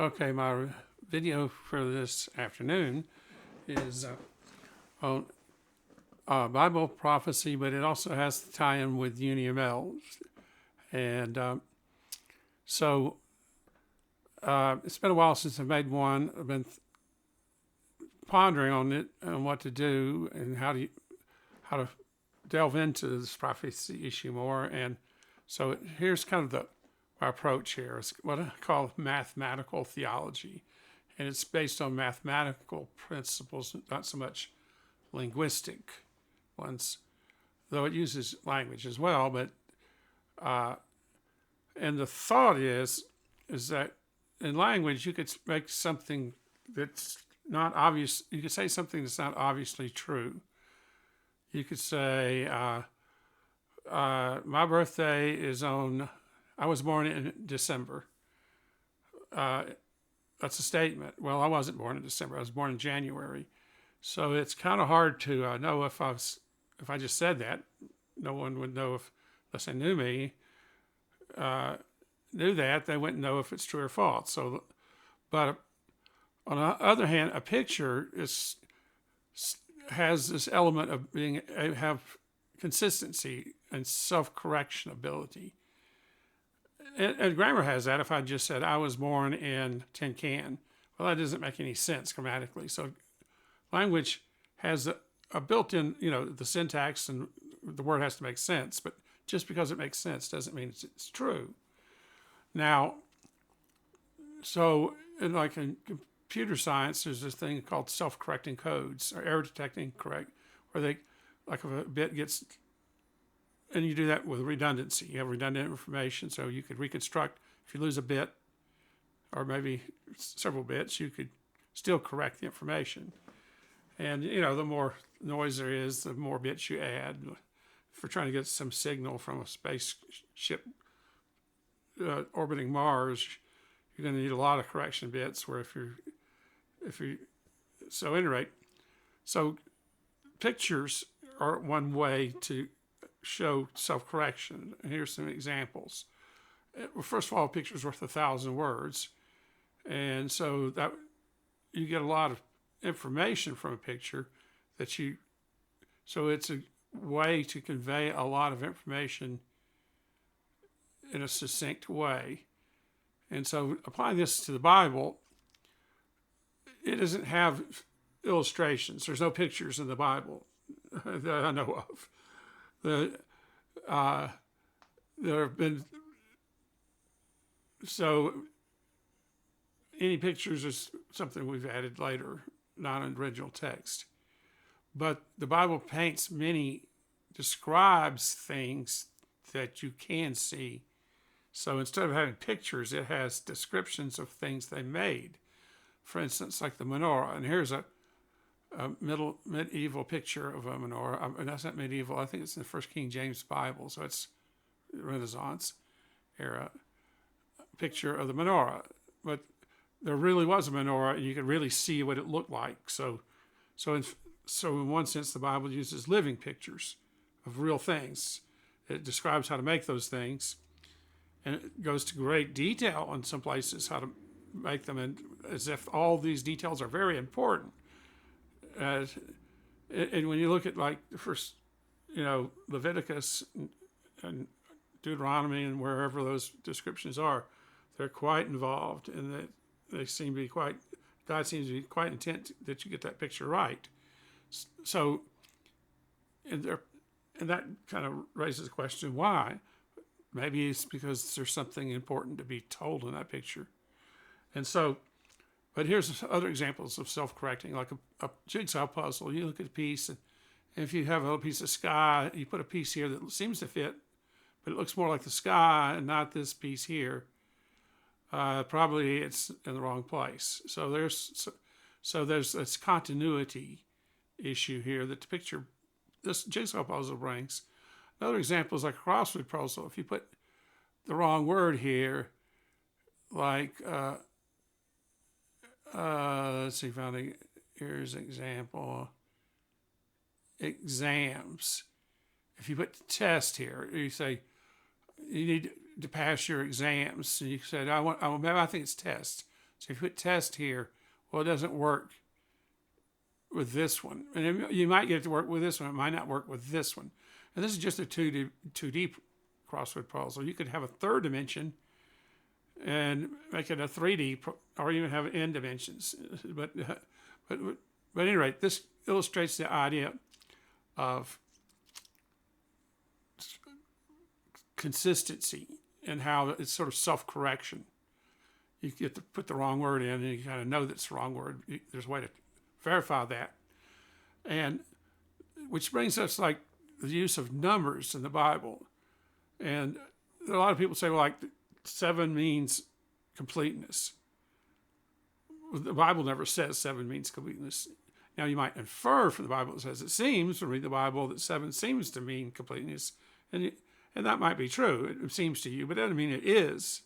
Okay, my video for this afternoon is on Bible prophecy, but it also has to tie in with UniML. And so it's been a while since I've made one. I've been pondering on it and what to do and how to delve into this prophecy issue more. And so here's kind of my approach here. It's what I call mathematical theology. And it's based on mathematical principles, not so much linguistic ones, though it uses language as well. But and the thought is that in language you could make something that's not obvious. You could say something that's not obviously true. You could say, my birthday is on, I was born in December. That's a statement. Well, I wasn't born in December. I was born in January. So it's kind of hard to know if I just said that. No one would know unless they knew me, knew that, they wouldn't know if it's true or false. So, but on the other hand, a picture has this element of have consistency and self-correction ability. And grammar has that. If I just said I was born in tin can, well, that doesn't make any sense grammatically. So language has a built-in, the syntax and the word has to make sense. But just because it makes sense doesn't mean it's true. Now, so in computer science, there's this thing called self-correcting codes or error detecting correct, where they, like if a bit gets, and you do that with redundancy. You have redundant information, so you could reconstruct. If you lose a bit, or maybe several bits, you could still correct the information. And the more noise there is, the more bits you add. If we're trying to get some signal from a spaceship orbiting Mars, you're going to need a lot of correction bits. Where so at any rate, so pictures are one way to show self-correction. And here's some examples. Well, first of all, a picture's worth 1,000 words. And so that you get a lot of information from a picture so it's a way to convey a lot of information in a succinct way. And so applying this to the Bible, it doesn't have illustrations. There's no pictures in the Bible that I know of. There have been, so any pictures is something we've added later, not in original text. But the Bible describes things that you can see. So instead of having pictures, it has descriptions of things they made. For instance, like the menorah. And here's a medieval picture of a menorah. And that's not medieval. I think it's in the First King James Bible. So it's Renaissance era picture of the menorah. But there really was a menorah, and you could really see what it looked like. So in one sense, the Bible uses living pictures of real things. It describes how to make those things, and it goes to great detail in some places how to make them, and as if all these details are very important. And when you look at the first, Leviticus and Deuteronomy and wherever those descriptions are, they're quite involved, and they seem to be God seems to be quite intent that you get that picture right. So, and that kind of raises the question, why? Maybe it's because there's something important to be told in that picture. And so, but here's other examples of self-correcting, like a jigsaw puzzle. You look at a piece, and if you have a piece of sky, you put a piece here that seems to fit, but it looks more like the sky and not this piece here. Probably it's in the wrong place. So there's this continuity issue here that the picture, this jigsaw puzzle brings. Another example is like a crossword puzzle. If you put the wrong word here, like let's see, here's an example. Exams. If you put test here, you say you need to pass your exams. And you said, I think it's test. So if you put test here, well, it doesn't work with this one. And you might get it to work with this one. It might not work with this one. And this is just a 2D crossword puzzle. You could have a third dimension and make it a 3D, or even have n dimensions. But at any rate, this illustrates the idea of consistency and how it's sort of self-correction. You get to put the wrong word in, and you kind of know that's the wrong word. There's a way to verify that. And which brings us like the use of numbers in the Bible. And a lot of people say, well, like 7 means completeness. The Bible never says 7 means completeness. Now, you might infer from the Bible that says it seems, when read the Bible, that 7 seems to mean completeness. And that might be true. It seems to you, but it doesn't mean it is.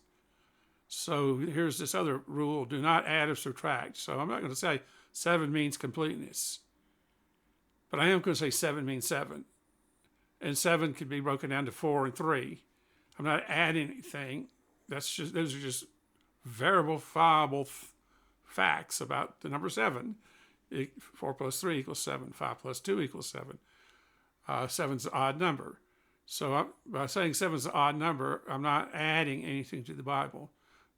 So here's this other rule: do not add or subtract. So I'm not going to say 7 means completeness, but I am going to say 7 means 7. And 7 could be broken down to 4 and 3. I'm not adding anything. Those are just verifiable facts about the number 7. 4 plus 3 equals 7. 5 plus 2 equals 7. 7's an odd number. So by saying 7 is an odd number, I'm not adding anything to the Bible.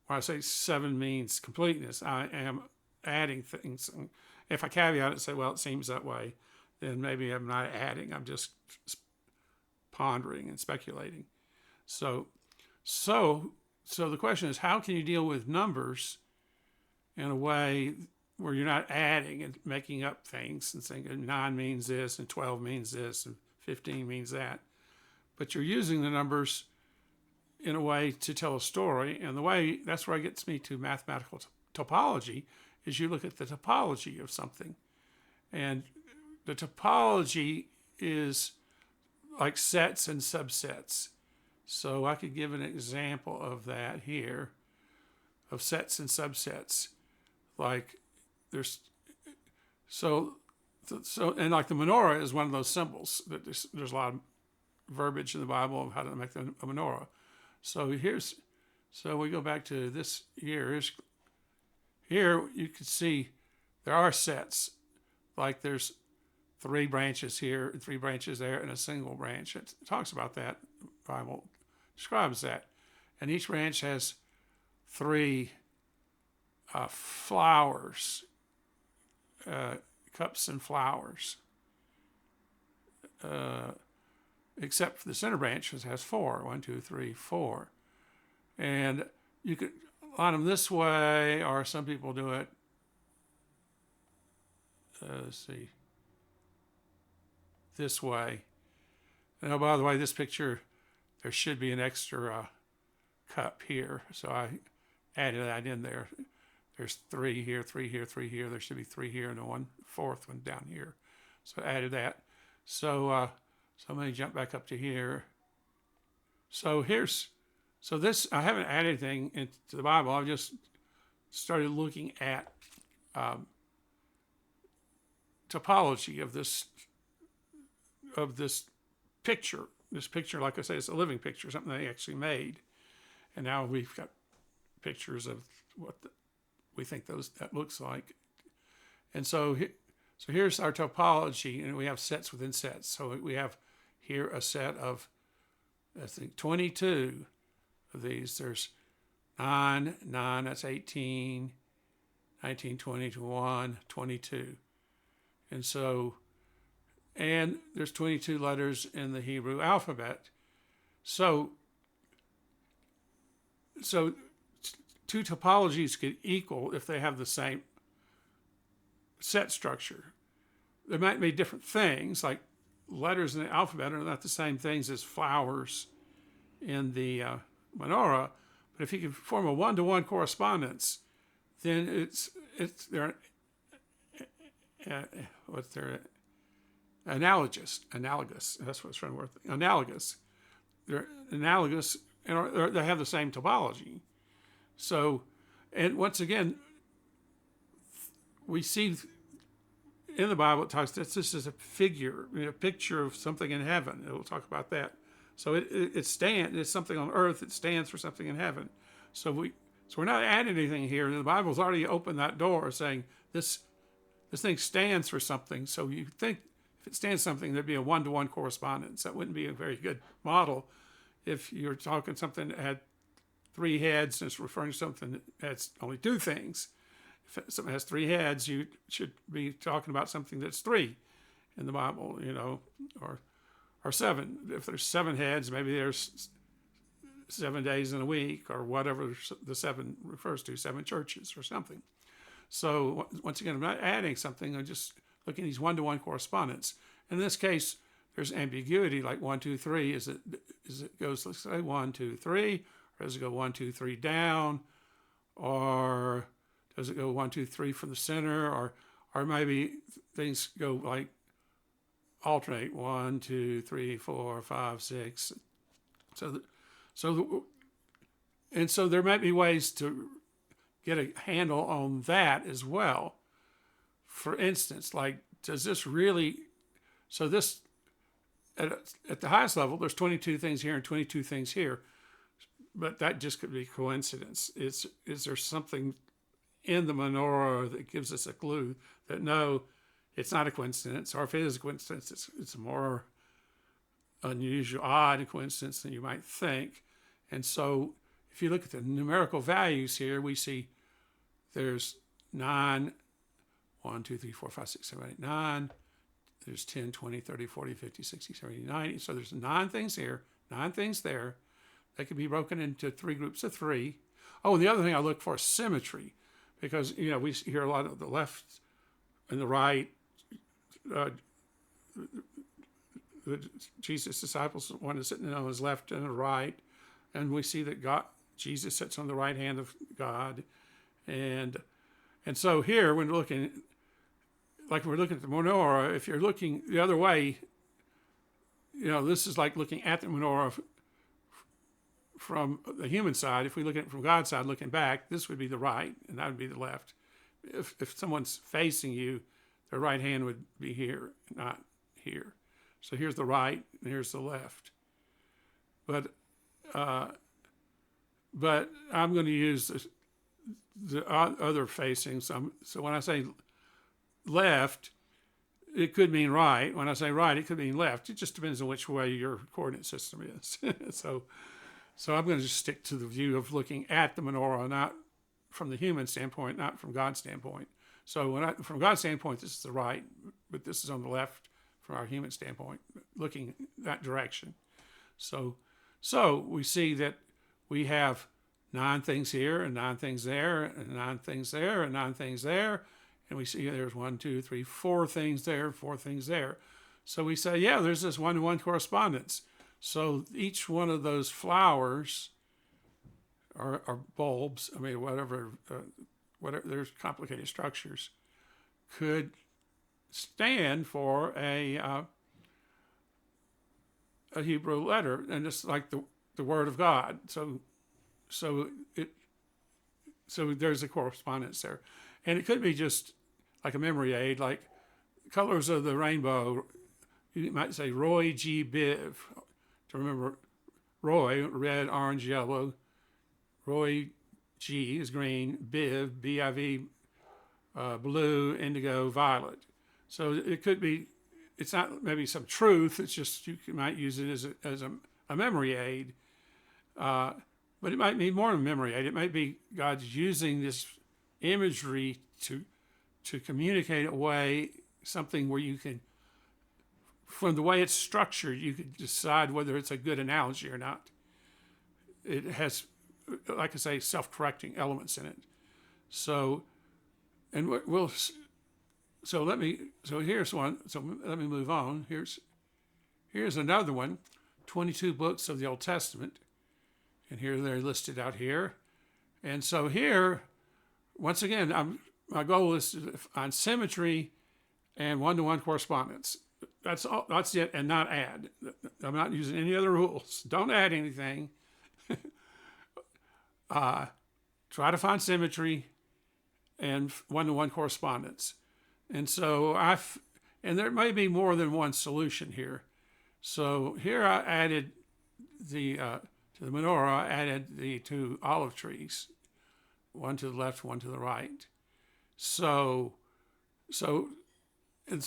When I say 7 means completeness, I am adding things. And if I caveat it and say, well, it seems that way, then maybe I'm not adding. I'm just pondering and speculating. So the question is, how can you deal with numbers in a way where you're not adding and making up things and saying 9 means this and 12 means this and 15 means that, but you're using the numbers in a way to tell a story. And that's where it gets me to mathematical topology, is you look at the topology of something. And the topology is like sets and subsets. So I could give an example of that here, of sets and subsets. Like and like the menorah is one of those symbols that there's a lot of verbiage in the Bible of how to make a menorah. So we go back to this here. Here you can see there are sets. Like there's 3 branches here and 3 branches there and a single branch. It talks about that. The Bible describes that. And each branch has 3 flowers, cups and flowers. Except for the center branch, which has 4. 1, 2, 3, 4. And you could line them this way, or some people do it, let's see, this way. And oh, by the way, this picture, there should be an extra cup here. So I added that in there. There's 3 here, 3 here, 3 here. There should be 3 here and a 4th one down here. So I added that. So let me jump back up to here. So this, I haven't added anything into the Bible. I've just started looking at topology of this picture. This picture, like I say, it's a living picture, something they actually made. And now we've got pictures of what we think that looks like. And so here's our topology, and we have sets within sets. So we have here a set of, I think, 22 of these. There's 9, that's 18, 19, 20, 21, 22. And there's 22 letters in the Hebrew alphabet. So 2 topologies could equal if they have the same set structure. There might be different things, like letters in the alphabet are not the same things as flowers in the menorah, but if you can form a one-to-one correspondence, then they're analogous. That's what it's trying to work. Analogous. They're analogous, and they have the same topology. So, and once again, we see in the Bible it talks that this is a figure, a picture of something in heaven. It will talk about that. So it's something on earth that stands for something in heaven. So So we're not adding anything here. The Bible's already opened that door saying this thing stands for something. So you think if it stands something, there'd be a one-to-one correspondence. That wouldn't be a very good model if you're talking something that had three heads and it's referring to something that has only two things. If something has three heads, you should be talking about something that's three in the Bible, or seven. If there's seven heads, maybe there's 7 days in a week, or whatever the seven refers to, seven churches or something. So once again, I'm not adding something, I'm just looking at these one-to-one correspondence. In this case, there's ambiguity, like 1, 2, 3. Is it goes, let's say 1, 2, 3, or does it go 1, 2, 3 down, or does it go 1, 2, 3 from the center, or maybe things go like alternate 1, 2, 3, 4, 5, 6. So there might be ways to get a handle on that as well. For instance, like, does this really, so this, at the highest level, there's 22 things here and 22 things here, but that just could be coincidence. Is there something in the menorah that gives us a clue that no, it's not a coincidence, or if it is a coincidence, it's a more unusual, odd coincidence than you might think. And so if you look at the numerical values here, we see there's 9, 1, 2, 3, 4, 5, 6, 7, 8, 9. There's 10, 20, 30, 40, 50, 60, 70, 90. So there's 9 things here, 9 things there. They can be broken into 3 groups of 3. Oh, and the other thing I look for is symmetry, because, we hear a lot of the left and the right. Jesus' disciples, one is sitting on his left and the right, and we see that Jesus sits on the right hand of God, and so here when we're looking, like we're looking at the menorah, if you're looking the other way, this is like looking at the menorah from the human side. If we look at it from God's side, looking back, this would be the right, and that would be the left. If someone's facing you, their right hand would be here, not here. So here's the right, and here's the left. But I'm going to use the other facing. So when I say left, it could mean right. When I say right, it could mean left. It just depends on which way your coordinate system is. So I'm going to just stick to the view of looking at the menorah, not from the human standpoint, not from God's standpoint. So from God's standpoint, this is the right, but this is on the left from our human standpoint, looking that direction. So we see that we have 9 things here and 9 things there and 9 things there and 9 things there. And we see there's 1, 2, 3, 4 things there, 4 things there. So we say, yeah, there's this one-to-one correspondence. So each one of those flowers or bulbs, whatever, there's complicated structures, could stand for a Hebrew letter, and it's like the Word of God. So there's a correspondence there, and it could be just like a memory aid, like colors of the rainbow. You might say Roy G. Biv to remember Roy, red, orange, yellow. Roy G is green. Biv, B-I-V, blue, indigo, violet. So it could be, it's not maybe some truth, it's just you might use it as a memory aid. But it might be more than a memory aid. It might be God's using this imagery to communicate something where you can, from the way it's structured, you can decide whether it's a good analogy or not. It has, like I say, self-correcting elements in it. So here's one. So let me move on. Here's another one. 22 books of the Old Testament, and here they're listed out here. And so here, once again, my goal is to find symmetry and one-to-one correspondence. That's all. That's it, and not add. I'm not using any other rules. Don't add anything. Try to find symmetry and one-to-one correspondence. And so and there may be more than one solution here. So here I added to the menorah, I added the 2 olive trees. one to the left, one to the right. So, so, and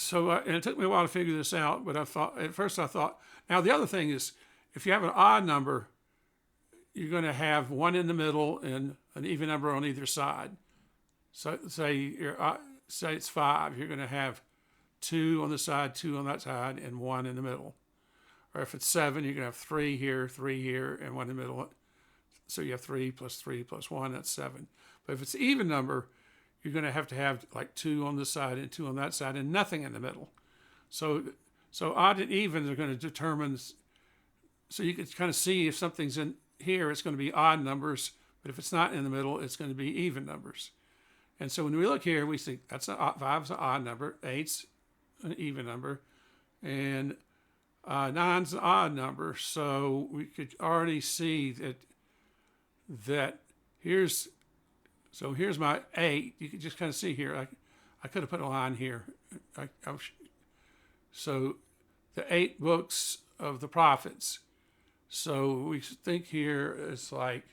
it took me a while to figure this out, but at first I thought, now the other thing is, if you have an odd number, you're going to have one in the middle and an even number on either side. So say it's 5, you're going to have 2 on the side, 2 on that side, and 1 in the middle. Or if it's 7, you're going to have 3 here, and 1 in the middle. So you have 3 plus 1, that's 7. But if it's an even number, you're going to have like 2 on this side and 2 on that side and nothing in the middle. So odd and even are going to determine, so you can kind of see if something's in here, it's going to be odd numbers, but if it's not in the middle, it's going to be even numbers. And so when we look here, we see 5's an odd number, 8's an even number, and 9's an odd number. So we could already see that here's my 8. You can just kind of see here. I could have put a line here. So the 8 books of the prophets. So we think here it's like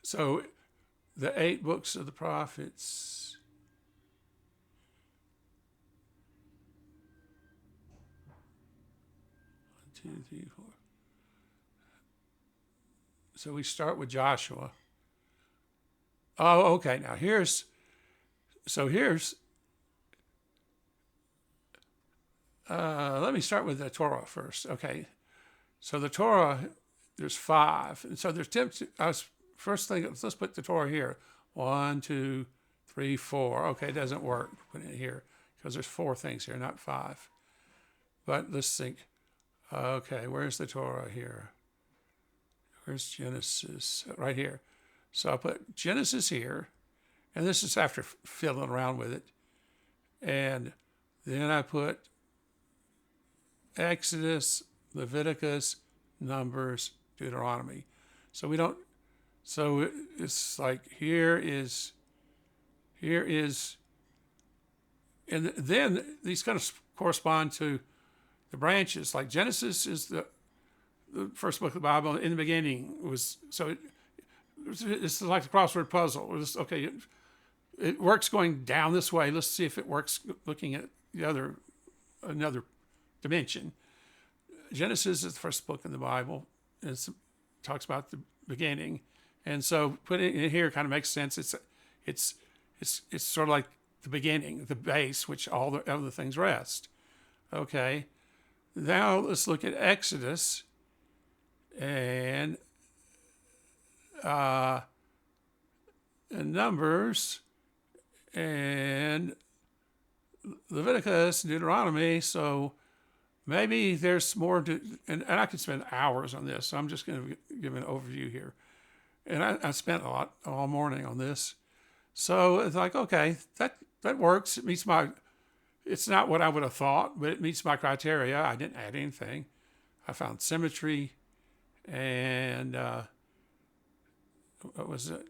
so the 8 books of the prophets. One, 2, 3, 4. So we start with Joshua. Oh, okay. Now here's let me start with the Torah first. Okay. So the Torah, there's 5. And so there's 10. First thing, let's put the Torah here. 1, 2, 3, 4. Okay, it doesn't work. Put it here because there's 4 things here, not 5. But let's think. Okay, where's the Torah here? Where's Genesis? Right here. So I'll put Genesis here. And this is after fiddling around with it. And then I put Exodus, Leviticus, Numbers, Deuteronomy. So it's like here is, and then these kind of correspond to the branches. Like Genesis is the first book of the Bible. In the beginning it's like the crossword puzzle. Okay, it works going down this way. Let's see if it works looking at another dimension. Genesis is the first book in the Bible. It talks about the beginning, and so putting it here kind of makes sense. It's sort of like the beginning, the base, which all the other things rest. Okay, now let's look at Exodus and Numbers and Leviticus, Deuteronomy. So maybe there's more to, and I could spend hours on this. So I'm just going to give an overview here. And I spent a lot all morning on this. So it's like, okay, that works. It meets it's not what I would have thought, but it meets my criteria. I didn't add anything. I found symmetry and what was it?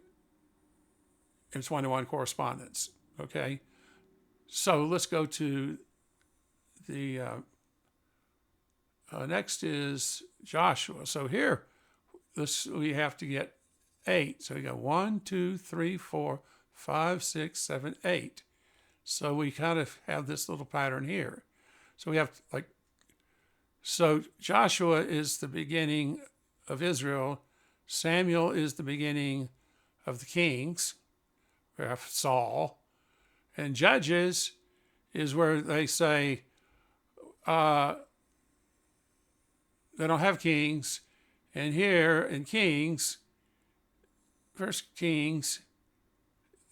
It's 1-to-1 correspondence. Okay. So let's go to the next is Joshua. So here, we have to get 8. So we got 1, 2, 3, 4, 5, 6, 7, 8. So we kind of have this little pattern here. So we have so Joshua is the beginning of Israel. Samuel is the beginning of the kings. We have Saul. And Judges is where they say they don't have kings. And here in Kings, First Kings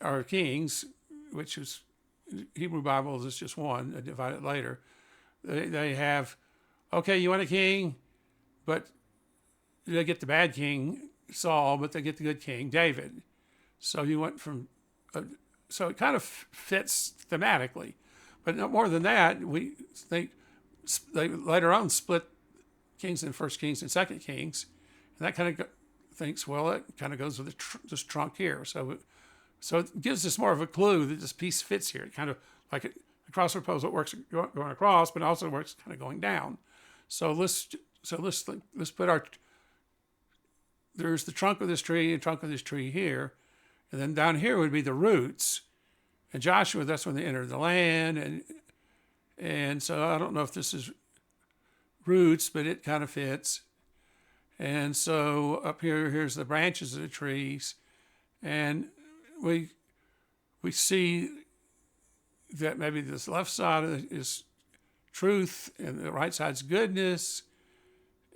are kings, which is Hebrew Bibles is just one, I divide it later. They have, okay, you want a king, but they get the bad king, Saul, but they get the good king, David. So you went from, so it kind of fits thematically. But no more than that, we think they later on split Kings and First Kings and Second Kings. And that kind of thinks, well, it kind of goes with this trunk here. So it gives us more of a clue that this piece fits here. It kind of like The crossword puzzle works going across, but also works kind of going down. So let's put our, there's the trunk of this tree and trunk of this tree here, and then down here would be the roots. And Joshua, that's when they entered the land, and so I don't know if this is roots, but it kind of fits. And so up here, here's the branches of the trees, and we see that maybe this left side is truth, and the right side's goodness,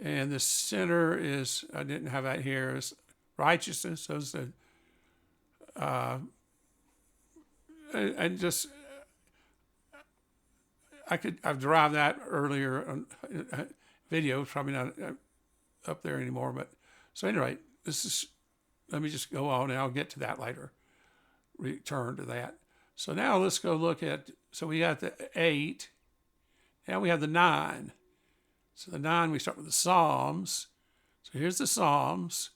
and the center is, I didn't have that here, is righteousness. Those the and just I've derived that earlier on video. It's probably not up there anymore, but so anyway, this is, let me just go on and I'll get to that later, return to that. So now let's go look at, so we got the 8, now we have the 9. So the 9, we start with the Psalms. So here's the Psalms.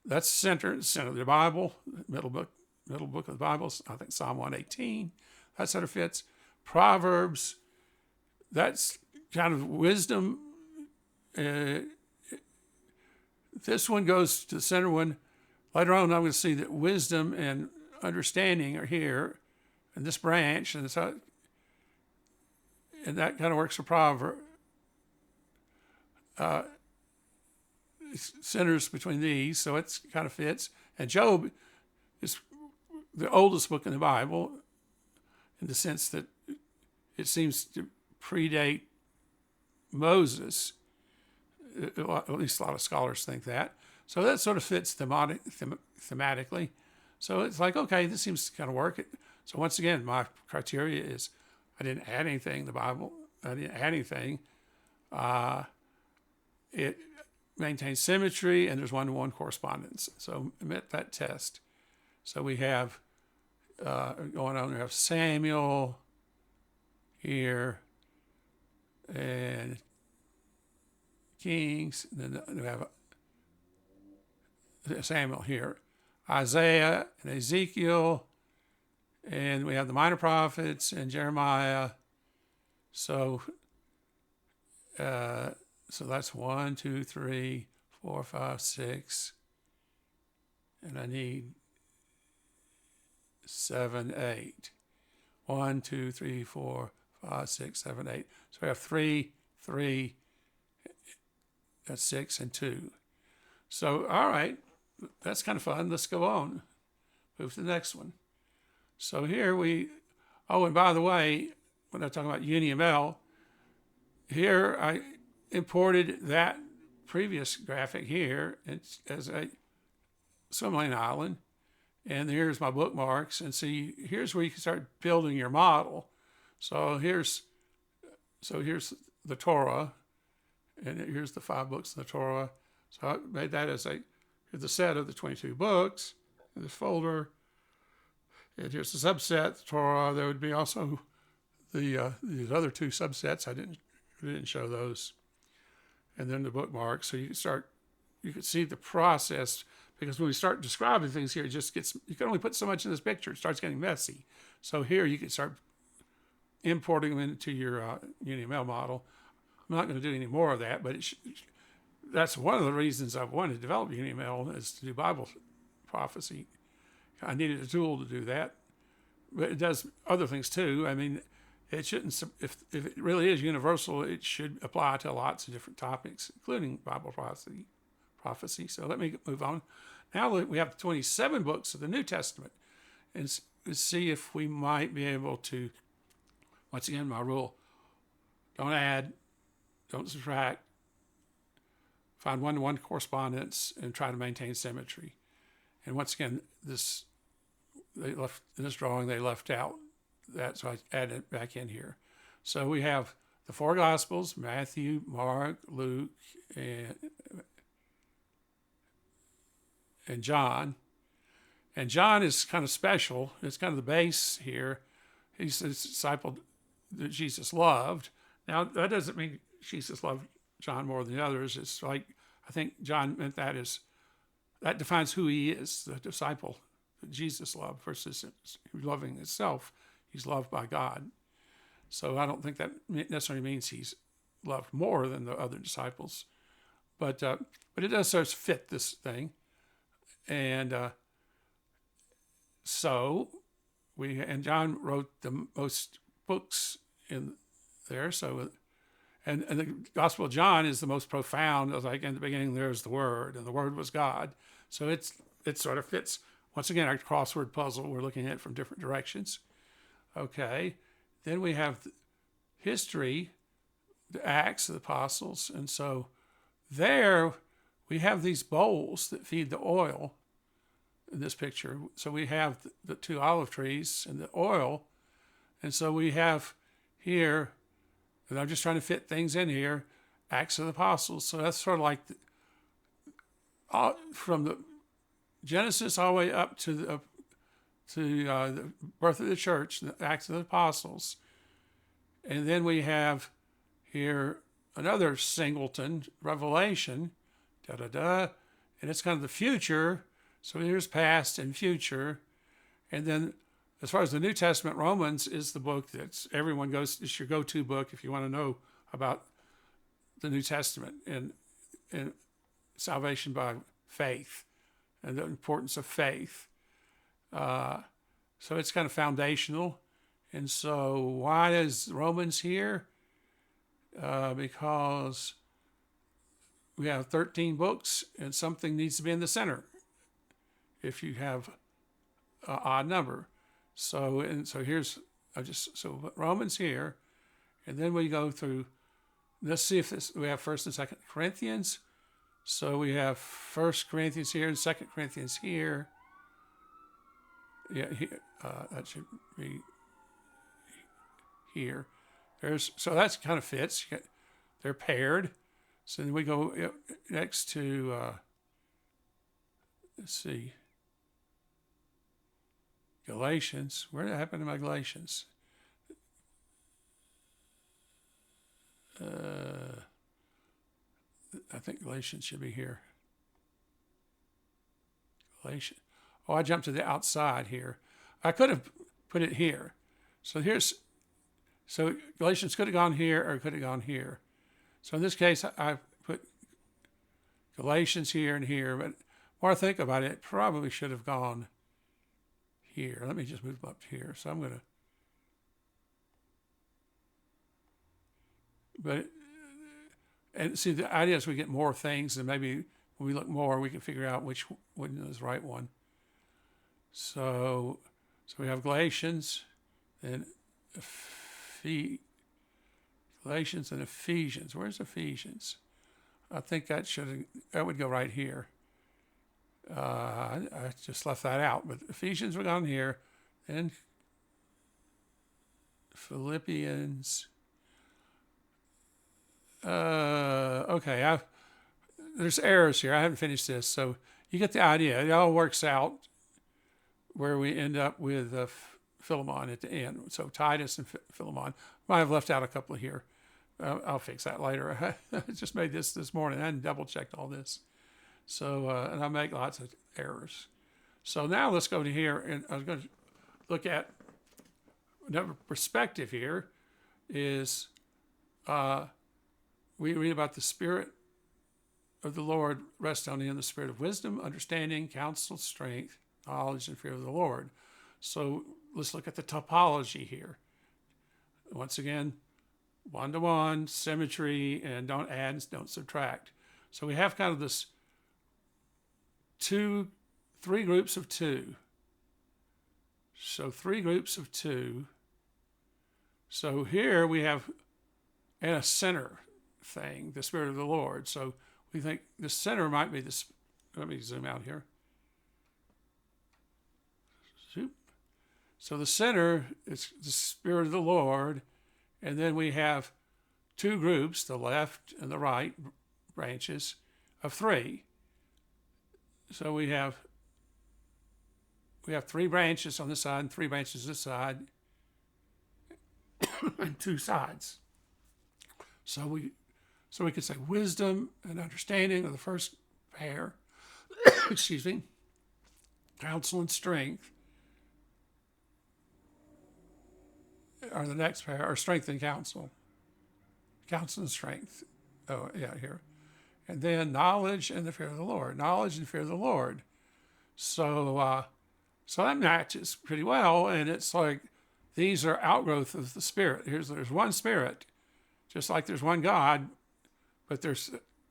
That's center of the Bible, middle book of the Bible, I think Psalm 118. That sort of fits. Proverbs, that's kind of wisdom. This one goes to the center one. Later on, I'm going to see that wisdom and understanding are here in this branch, and so, and that kind of works for Proverbs. Centers between these, so it kind of fits. And Job is the oldest book in the Bible in the sense that it seems to predate Moses. At least a lot of scholars think that. So that sort of fits thematically. So it's like, okay, this seems to kind of work. So once again, my criteria is I didn't add anything in the Bible. I didn't add anything. It maintains symmetry, and there's one-to-one correspondence. So met that test. So we have going on, we have Samuel here, and Kings, and then we have Samuel here, Isaiah and Ezekiel, and we have the minor prophets and Jeremiah. So so that's 1, 2, 3, 4, 5, 6, and I need 7, 8. 1, 2, 3, 4, 5, 6, 7, 8. So we have 3, 3, that's 6, and 2. So, all right, that's kind of fun. Let's go on. Move to the next one. So here oh, and by the way, when I talk about UniML, here I imported that previous graphic here as a swim lane island. And here's my bookmarks. And see, here's where you can start building your model. So here's the Torah. And here's the 5 books in the Torah. So I made that as the set of the 22 books in this folder. And here's the subset, the Torah. There would be also these other 2 subsets. I didn't show those. And then the bookmarks. So you can see the process, because when we start describing things here, it just gets, you can only put so much in this picture. It starts getting messy. So here you can start importing them into your UniML model. I'm not going to do any more of that, but that's one of the reasons I've wanted to develop UniML, is to do Bible prophecy. I needed a tool to do that, but it does other things too. I mean, it shouldn't, if it really is universal, it should apply to lots of different topics, including Bible prophecy. So let me move on. Now we have 27 books of the New Testament, and see if we might be able to, once again, my rule, don't add, don't subtract, find one-to-one correspondence, and try to maintain symmetry. And once again, in this drawing, they left out that, so I added it back in here. So we have the 4 Gospels: Matthew, Mark, Luke, and John. And John is kind of special. It's kind of the base here. He's the disciple that Jesus loved. Now, that doesn't mean Jesus loved John more than the others. It's like, I think John meant that defines who he is, the disciple that Jesus loved, versus loving himself. He's loved by God. So I don't think that necessarily means he's loved more than the other disciples, but it does sort of fit this thing, and so and John wrote the most books in there. So and the Gospel of John is the most profound. It was like in the beginning there's the Word, and the Word was God. So it sort of fits. Once again, our crossword puzzle. We're looking at it from different directions. Okay, then we have history, the Acts of the Apostles, and so there we have these bowls that feed the oil in this picture. So we have the two olive trees and the oil, and so we have here, and I'm just trying to fit things in here, Acts of the Apostles. So that's sort of like from the Genesis all the way up to the birth of the church, the Acts of the Apostles. And then we have here another singleton, Revelation, and it's kind of the future. So here's past and future. And then as far as the New Testament, Romans is the book that everyone goes, it's your go-to book if you want to know about the New Testament and salvation by faith and the importance of faith. So it's kind of foundational. And so why is Romans here? Because we have 13 books and something needs to be in the center if you have an odd number. So here's Romans here, and then we go through. Let's see if we have 1st and 2nd Corinthians. So we have 1st Corinthians here and 2nd Corinthians here. Yeah, that should be here. So that kind of fits. They're paired. So then we go next to let's see, Galatians. Where did it happen to my Galatians? I think Galatians should be here. Galatians. Oh, I jumped to the outside here. I could have put it here. So Galatians could have gone here or could have gone here. So in this case, I put Galatians here and here, but the more I think about it, it probably should have gone here. Let me just move up here. So I'm going to, and see, the idea is we get more things, and maybe when we look more, we can figure out which one is the right one. So we have Galatians, and Galatians and Ephesians. Where's Ephesians? I think that would go right here. I just left that out, but Ephesians would go on here, and Philippians. Okay, there's errors here. I haven't finished this, so you get the idea. It all works out where we end up with Philemon at the end. So Titus and Philemon. Might have left out a couple here. I'll fix that later. I just made this morning. I hadn't double-checked all this. So, and I make lots of errors. So now let's go to here, and I was going to look at another perspective here is we read about the Spirit of the Lord rests on him, the spirit of wisdom, understanding, counsel, strength, knowledge, and fear of the Lord. So let's look at the topology here. Once again, one-to-one, symmetry, and don't add and don't subtract. So we have kind of this three groups of two. So 3 groups of 2. So here we have in a center thing, the Spirit of the Lord. So we think the center might be this. Let me zoom out here. So the center is the Spirit of the Lord, and then we have 2 groups, the left and the right branches of 3. So we have 3 branches on this side and 3 branches this side, and 2 sides. So we could say wisdom and understanding of the first pair, excuse me, counsel and strength or the next pair, are strength and counsel. Counsel and strength. Oh, yeah, here. And then knowledge and the fear of the Lord. Knowledge and fear of the Lord. So, so that matches pretty well. And it's like these are outgrowth of the Spirit. There's one Spirit, just like there's one God, but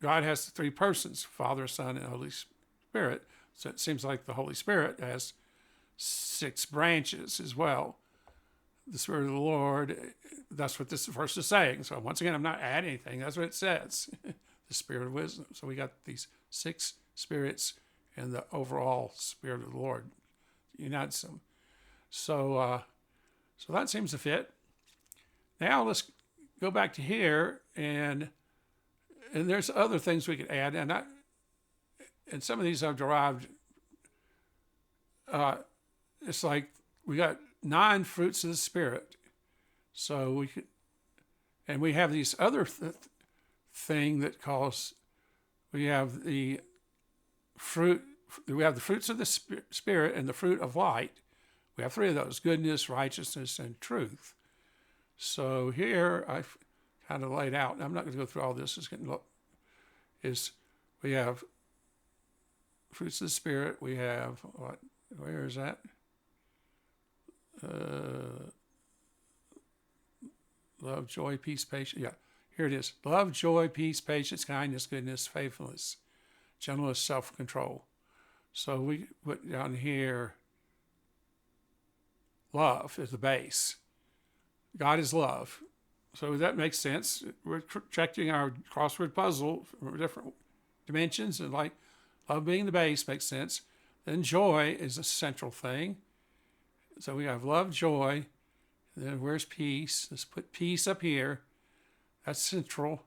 God has three persons, Father, Son, and Holy Spirit. So it seems like the Holy Spirit has 6 branches as well. The Spirit of the Lord, that's what this verse is saying. So once again, I'm not adding anything. That's what it says. The Spirit of wisdom. So we got these 6 spirits and the overall Spirit of the Lord unites them. So that seems to fit. Now let's go back to here, and there's other things we could add, and some of these I've derived. It's like we got 9 fruits of the Spirit. So we have these other thing that calls, we have the fruits of the Spirit and the fruit of light. We have 3 of those: goodness, righteousness, and truth. So here I've kind of laid out, and I'm not going to go through all this. We have fruits of the Spirit. We have what? Where is that? Love, joy, peace, patience. Yeah, here it is. Love, joy, peace, patience, kindness, goodness, faithfulness, gentleness, self-control. So we put down here, love is the base. God is love. So that makes sense. We're checking our crossword puzzle from different dimensions, and like love being the base makes sense. Then joy is a central thing. So we have love, joy. And then where's peace? Let's put peace up here. That's central.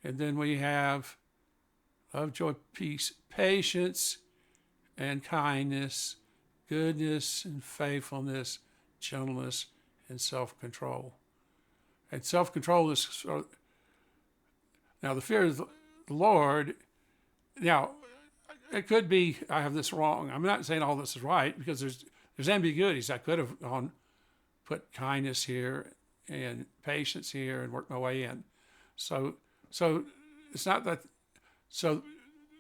And then we have love, joy, peace, patience, and kindness, goodness, and faithfulness, gentleness, and self-control. And self-control is now the fear of the Lord. Now, it could be I have this wrong. I'm not saying all this is right, because there's ambiguities. I could have put kindness here and patience here and worked my way in. So it's not that. So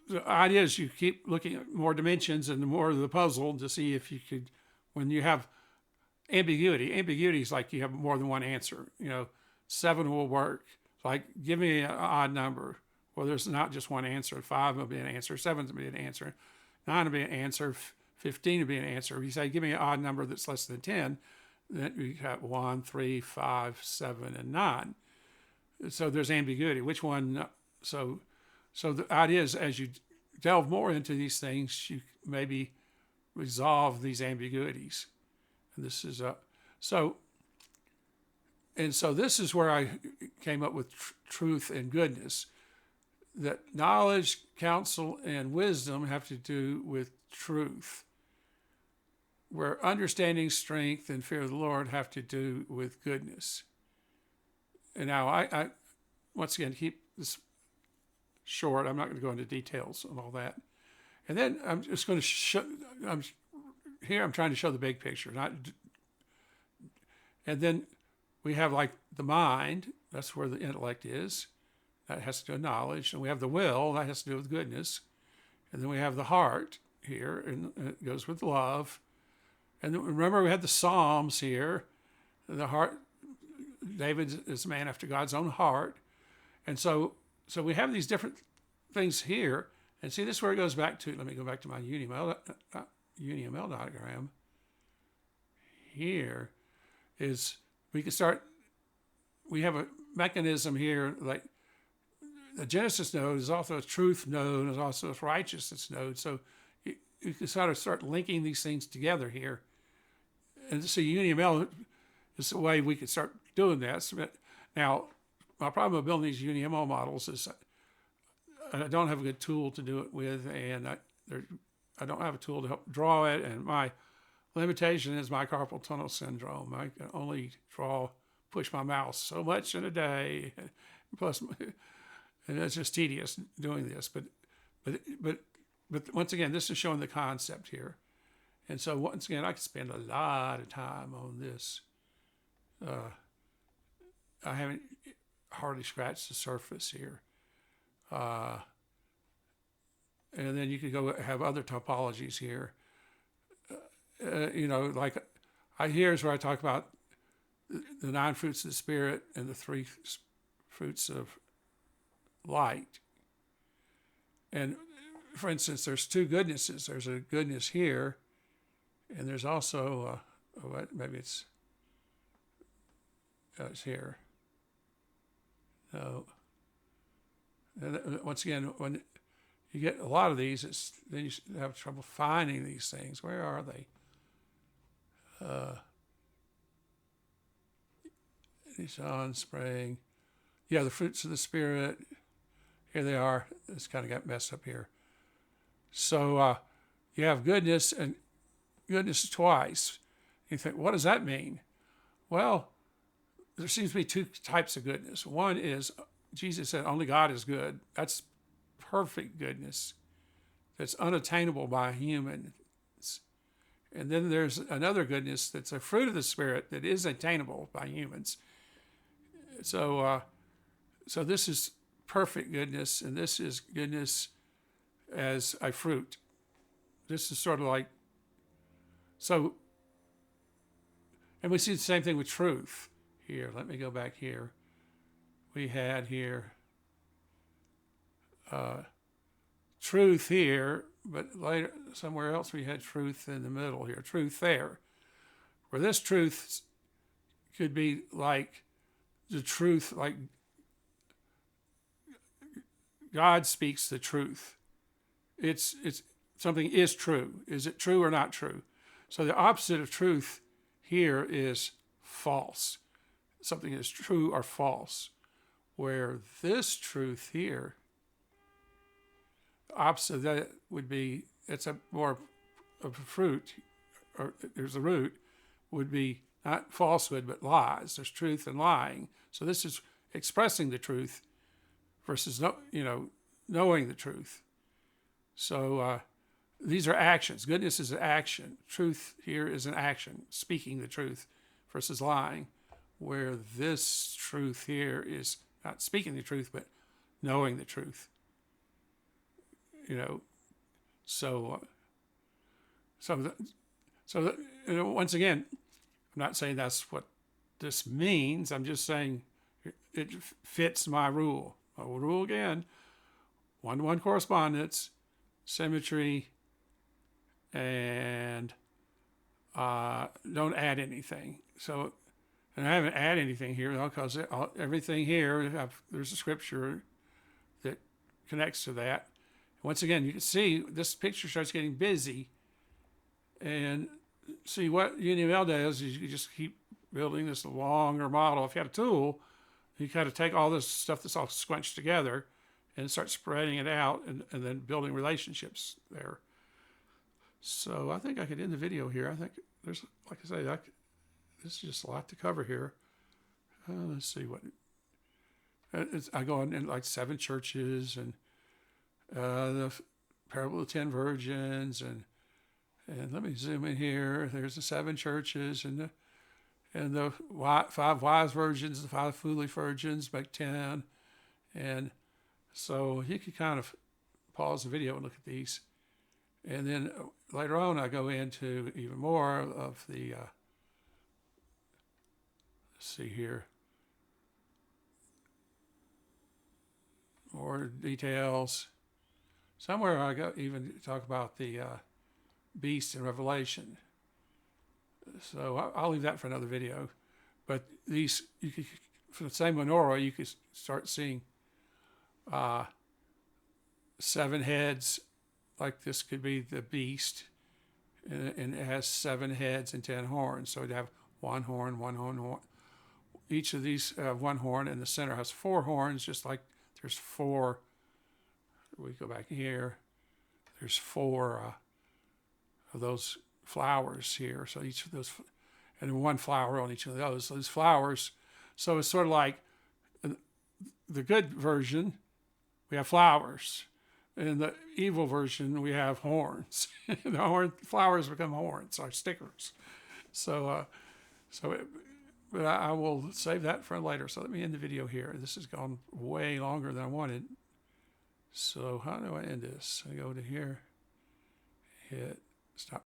the idea is you keep looking at more dimensions and more of the puzzle to see if you could, when you have ambiguity is like you have more than one answer. 7 will work. Like, give me an odd number. Well, there's not just one answer. 5 will be an answer. 7 will be an answer. 9 will be an answer. 15 will be an answer. If you say, give me an odd number that's less than 10, then you have 1, 3, 5, 7, and 9. So there's ambiguity. Which one? So the idea is, as you delve more into these things, you maybe resolve these ambiguities. And this is so this is where I came up with truth and goodness. That knowledge, counsel, and wisdom have to do with truth, where understanding, strength, and fear of the Lord have to do with goodness. And now I once again keep this short. I'm not going to go into details on all that. And then I'm just going to show. I'm trying to show the big picture, and then we have like the mind. That's where the intellect is. That has to do with knowledge. And we have the will. That has to do with goodness. And then we have the heart here, and it goes with love. And then remember, we had the Psalms here. The heart, David is a man after God's own heart. And so we have these different things here. And see, this is where it goes back to. Let me go back to my UNML diagram. Here is, we can start, we have a mechanism here, like the Genesis node is also a truth node, is also a righteousness node. So you can sort of start linking these things together here. And so UNML is the way we could start doing this. But now, my problem with building these UNML models is I don't have a good tool to do it with, and I don't have a tool to help draw it, and my limitation is my carpal tunnel syndrome. I can only push my mouse so much in a day, plus, and it's just tedious doing this. But once again, this is showing the concept here, and so once again, I could spend a lot of time on this. I haven't hardly scratched the surface here. And then you could go have other topologies here. Like here's where I talk about the 9 fruits of the Spirit and the 3 fruits of light. And for instance, there's 2 goodnesses. There's a goodness here, and there's also maybe it's here. No. And once again, when you get a lot of these, then you have trouble finding these things. Where are they? Nissan, spring. Yeah, the fruits of the Spirit. Here they are. It's kind of got messed up here. So you have goodness and goodness twice. You think, what does that mean? Well, there seems to be 2 types of goodness. One is, Jesus said, only God is good. That's perfect goodness. That's unattainable by humans. And then there's another goodness that's a fruit of the Spirit that is attainable by humans. So this is perfect goodness, and this is goodness as a fruit. This is sort of like, so, and we see the same thing with truth here. Let me go back here. We had here truth here, but later somewhere else we had truth in the middle here, truth there. Where this truth could be like the truth, like God speaks the truth. It's something is true. Is it true or not true? So the opposite of truth here is false. Something is true or false. Where this truth here, the opposite of that would be, it's a more of a fruit, or there's a root, would be not falsehood, but lies. There's truth and lying. So this is expressing the truth versus knowing the truth. So these are actions. Goodness is an action. Truth here is an action, speaking the truth versus lying, where this truth here is not speaking the truth, but knowing the truth. Once again, I'm not saying that's what this means. I'm just saying it fits my rule. I will rule again: 1-to-1 correspondence, symmetry, and don't add anything. So, and I haven't added anything here because everything here, there's a scripture that connects to that. Once again, you can see this picture starts getting busy, and see what UNML does is you just keep building this longer model. If you had a tool, you kind of take all this stuff that's all squunched together and start spreading it out and then building relationships there. So I think I could end the video here. I think there's, like I say, this is just a lot to cover here. Let's see what, I go in like 7 churches and the parable of the 10 virgins and let me zoom in here. There's the 7 churches and the 5 wise virgins, the 5 foolish virgins make 10. And so you could kind of pause the video and look at these. And then later on, I go into even more of the, let's see here, more details. Somewhere I go even talk about the beast in Revelation. So I'll leave that for another video. But these, you could, for the same menorah, you could start seeing 7 heads. Like this could be the beast, and it has 7 heads and 10 horns. So you'd have 1 horn, 1 horn. Each of these have 1 horn, and the center has 4 horns, just like there's 4. We go back here. There's 4 of those flowers here. So each of those, and 1 flower on each of those. So these flowers. So it's sort of like the good version, we have flowers. In the evil version, we have horns. The flowers become horns, like stickers. So But I will save that for later. So let me end the video here. This has gone way longer than I wanted. So how do I end this? I go to here, hit stop.